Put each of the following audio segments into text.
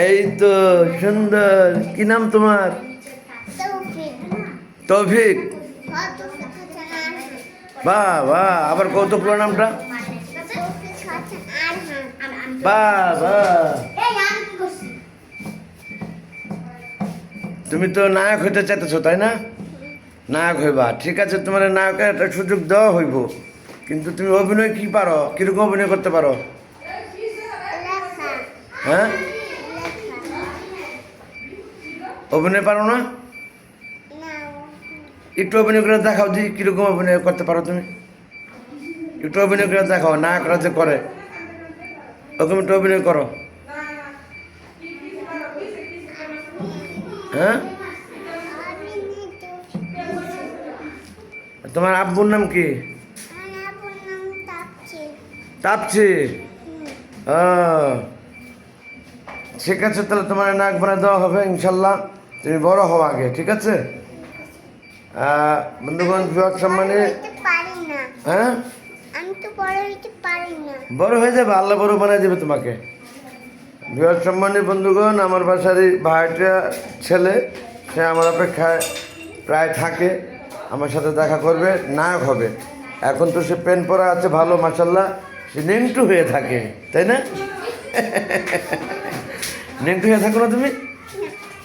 এই তো সুন্দর। কি নাম তোমার? তৌফিক। বাহ বাহ, আবার কত পুরো নামটা? বাহ বাহ, তুমি তো নায়ক হইতে চাইতেছো তাই না? নায়ক হইবা, ঠিক আছে, তোমার নায়কের একটা সুযোগ দেওয়া হইব, কিন্তু তুমি অভিনয় কি পারো? কিরকম অভিনয় করতে পারো? হ্যাঁ, অভিনয় পারো না? একটু অভিনয় করে দেখাও দি, কিরকম অভিনয় করতে পারো তুমি? একটু অভিনয় করে দেখাও, নায়করা যে করে ওরকম একটু অভিনয় করো। হ্যাঁ, তোমার আব্বুর নাম কি? তাপছি। ঠিক আছে, তাহলে তোমার নাক বানা দেওয়া হবে ইনশাল্লাহ। তুমি বড় হও আগে, ঠিক আছে? বন্ধুগণ, বিভাগ সম্মানে। হ্যাঁ, বড় হয়ে যাবে, আল্লাহ বড় বানিয়ে দেবে তোমাকে। বিভাগ সম্মানী বন্ধুগণ, আমার বাসারই ভাইটা ছেলে, সে আমার অপেক্ষায় প্রায় থাকে, আমার সাথে দেখা করবে, নায়ক হবে। এখন তো সে পেন পরা আছে ভালো, মাসাল্লাহ, সে নেংটু হয়ে থাকে, তাই না? নেংটু হয়ে থাকো না তুমি?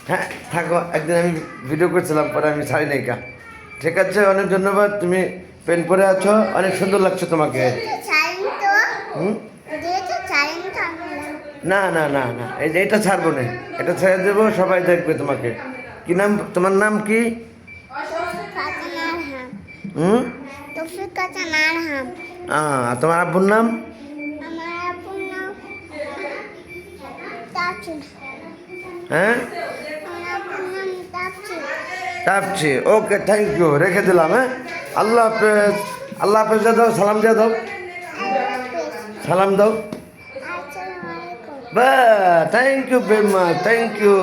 হ্যাঁ থাকো, একদিন আমি ভিডিও করছিলাম, পরে আমি ছাড়ি নাই কা। ঠিক আছে, অনেক ধন্যবাদ। তুমি পেন পরে আছো, অনেক সুন্দর লাগছে তোমাকে। না না না না, এটা ছাড়বো না, এটা ছেড়ে দেবো, সবাই দেখবে তোমাকে। কি নাম তোমার? নাম কি? তোমার আব্বুর নাম? হ্যাঁ, তাপছি। ওকে, থ্যাংক ইউ, রেখে দিলাম। হ্যাঁ, আল্লাহ হাফেজ। আল্লাহ হাফেজ দিয়ে দাও, সালাম দিয়ে দাও, সালাম দাও। বা thank you very much, thank you.